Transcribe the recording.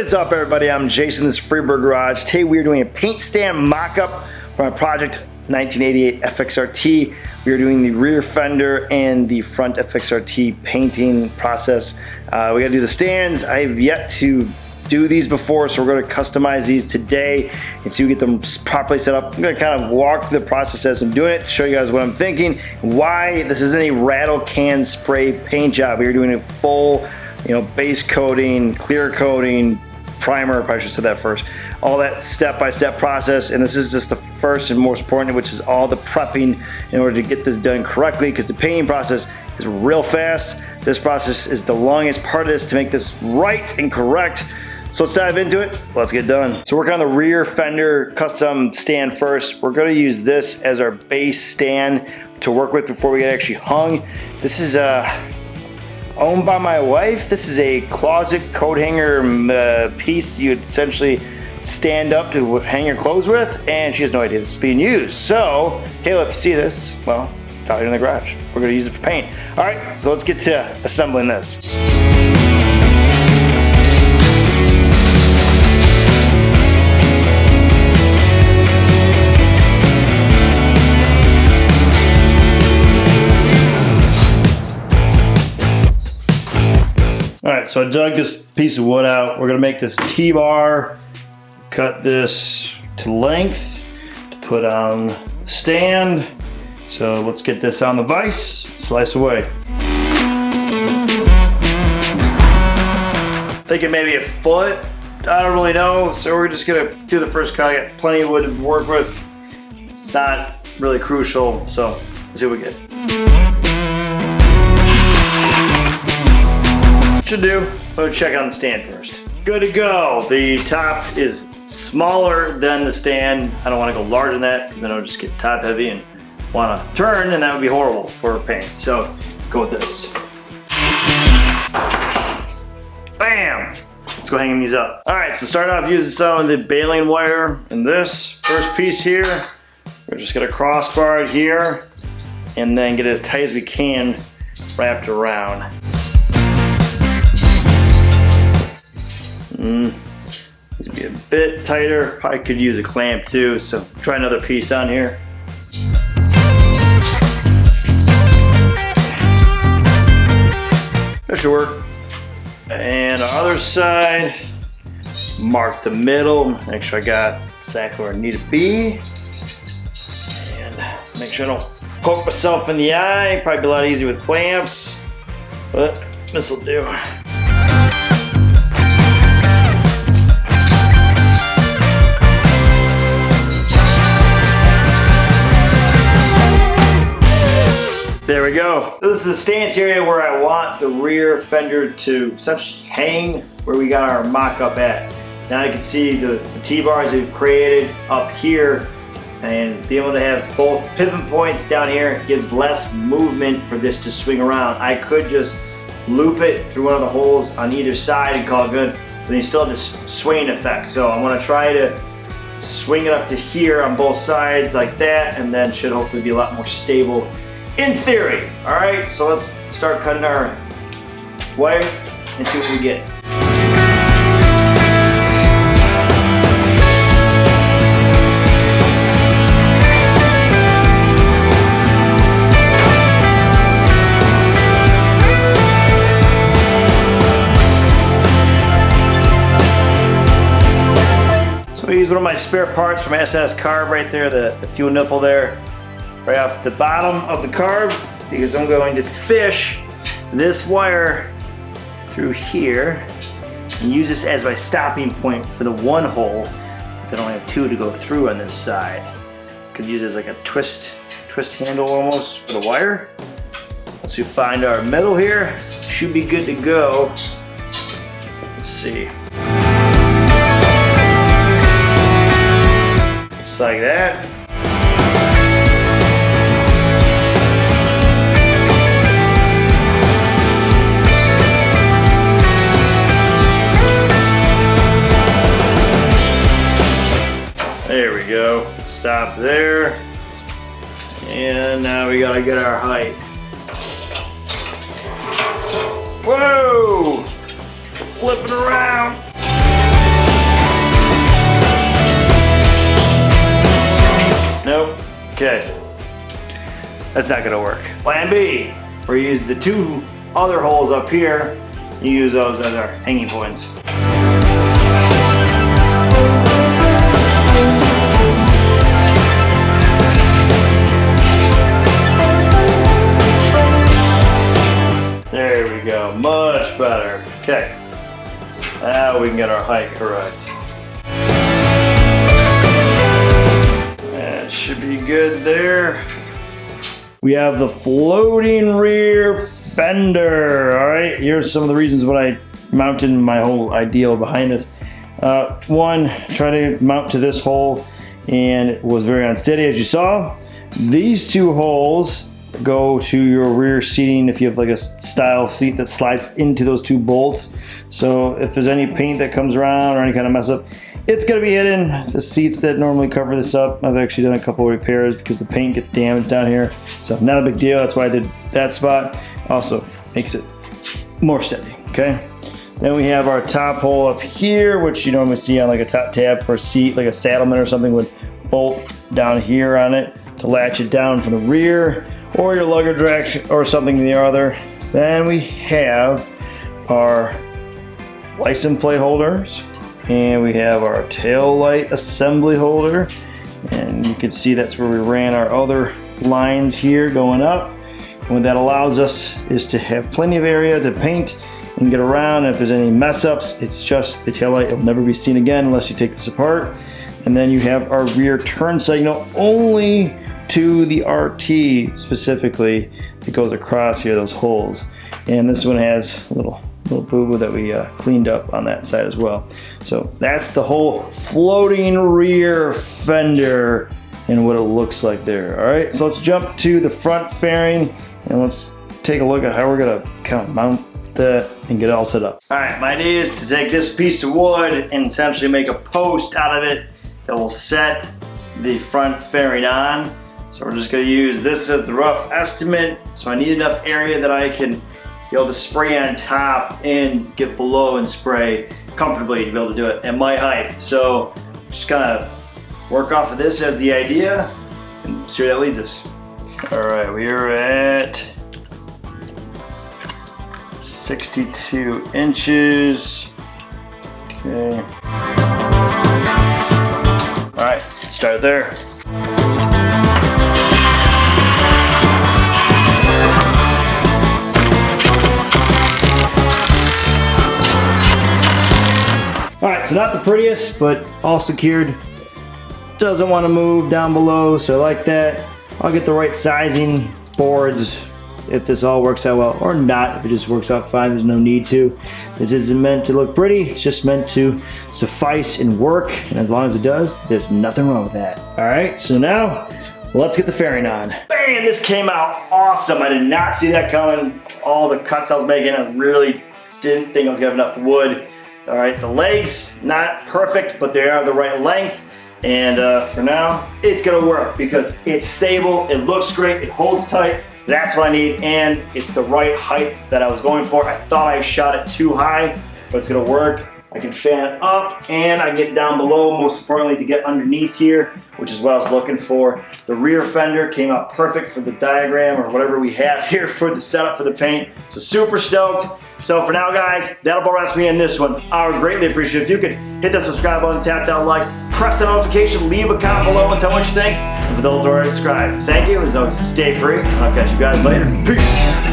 is up, everybody? I'm Jason, this is Freeburg Garage. Today we are doing a paint stand mock-up for my project 1988 FXRT. We are doing the rear fender and the front FXRT painting process. We gotta do the stands. I have yet to do these before, so we're gonna customize these today and see if we get them properly set up. I'm gonna kind of walk through the process as I'm doing it, show you guys what I'm thinking, why this isn't a rattle can spray paint job. We are doing a full, base coating, clear coating, primer, probably should have said that first. All that step-by-step process, and this is just the first and most important, which is all the prepping in order to get this done correctly, because the painting process is real fast. This process is the longest part of this to make this right and correct. So let's dive into it. Let's get done. So working on the rear fender custom stand first. We're gonna use this as our base stand to work with before we get actually hung. This is owned by my wife. This is a closet coat hanger piece you'd essentially stand up to hang your clothes with, and she has no idea this is being used. So, Kayla, if you see this, well, it's out here in the garage. We're gonna use it for paint. All right, so let's get to assembling this. All right, so I dug this piece of wood out. We're gonna make this T-bar, cut this to length to put on the stand. So let's get this on the vise, slice away. Thinking maybe a foot, I don't really know. So we're just gonna do the first cut. I got plenty of wood to work with. It's not really crucial, so let's see what we get. Should do. Let's check on the stand first. Good to go. The top is smaller than the stand. I don't want to go larger than that because then it'll just get top heavy and want to turn, and that would be horrible for paint. So go with this. Bam! Let's go hanging these up. All right, so starting off using some of the baling wire in this first piece here. We're just gonna crossbar it here and then get it as tight as we can wrapped around. Needs to be a bit tighter. Probably could use a clamp too, so try another piece on here. That should work. And our other side, mark the middle, make sure I got exactly where I need to be. And make sure I don't poke myself in the eye. Probably be a lot easier with clamps, but this will do. There we go. This is the stance area where I want the rear fender to essentially hang where we got our mock-up at. Now you can see the T-bars we've created up here, and being able to have both pivot points down here gives less movement for this to swing around. I could just loop it through one of the holes on either side and call it good, but then you still have this swaying effect. So I'm gonna try to swing it up to here on both sides like that, and then should hopefully be a lot more stable in theory. All right, so let's start cutting our wire and see what we get. So I use one of my spare parts from SS Carb right there, the fuel nipple there, right off the bottom of the carb, because I'm going to fish this wire through here and use this as my stopping point for the one hole, since I don't have two to go through on this side. Could use it as like a twist handle almost for the wire. Once we find our middle here, should be good to go. Let's see. Just like that. There we go. Stop there. And now we gotta get our height. Whoa! Flipping around. Okay, that's not gonna work. Plan B, we use the two other holes up here. You use those as our hanging points. There we go, much better. Okay, now we can get our height correct. That should be good there. We have the floating rear fender. All right, here's some of the reasons what I mounted my whole idea behind this. One, try to mount to this hole and it was very unsteady as you saw. These two holes go to your rear seating if you have like a style seat that slides into those two bolts. So if there's any paint that comes around or any kind of mess up, it's gonna be hidden. The seats that normally cover this up, I've actually done a couple of repairs because the paint gets damaged down here. So not a big deal, that's why I did that spot. Also makes it more steady, okay? Then we have our top hole up here, which you normally see on like a top tab for a seat, like a Saddleman or something would bolt down here on it to latch it down from the rear, or your luggage rack or something the other. Then we have our license plate holders, and we have our tail light assembly holder, and you can see that's where we ran our other lines here going up. And what that allows us is to have plenty of area to paint and get around. And if there's any mess ups, it's just the tail light. It will never be seen again unless you take this apart. And then you have our rear turn signal only to the RT specifically. It goes across here, those holes. And this one has a little boo-boo that we cleaned up on that side as well. So that's the whole floating rear fender and what it looks like there. All right, so let's jump to the front fairing and let's take a look at how we're gonna kind of mount that and get it all set up. All right, my idea is to take this piece of wood and essentially make a post out of it that will set the front fairing on. So we're just gonna use this as the rough estimate. So I need enough area that I can be able to spray on top and get below and spray comfortably to be able to do it at my height. So just gonna work off of this as the idea and see where that leads us. All right, we are at 62 inches. Okay. All right, start there. All right, so not the prettiest, but all secured. Doesn't want to move down below, so I like that. I'll get the right sizing boards if this all works out well, or not. If it just works out fine, there's no need to. This isn't meant to look pretty, it's just meant to suffice and work, and as long as it does, there's nothing wrong with that. All right, so now, let's get the fairing on. Bam, this came out awesome. I did not see that coming. All the cuts I was making, I really didn't think I was gonna have enough wood. All right, the legs, not perfect, but they are the right length. And for now, it's gonna work because it's stable, it looks great, it holds tight. That's what I need, and it's the right height that I was going for. I thought I shot it too high, but it's gonna work. I can fan up and I can get down below, most importantly to get underneath here, which is what I was looking for. The rear fender came out perfect for the diagram or whatever we have here for the setup for the paint. So super stoked. So for now guys, that'll about rest me in this one. I would greatly appreciate it if you could hit that subscribe button, tap that like, press the notification, leave a comment below and tell me what you think. And for those who are already subscribed, thank you. As always, stay free. I'll catch you guys later. Peace.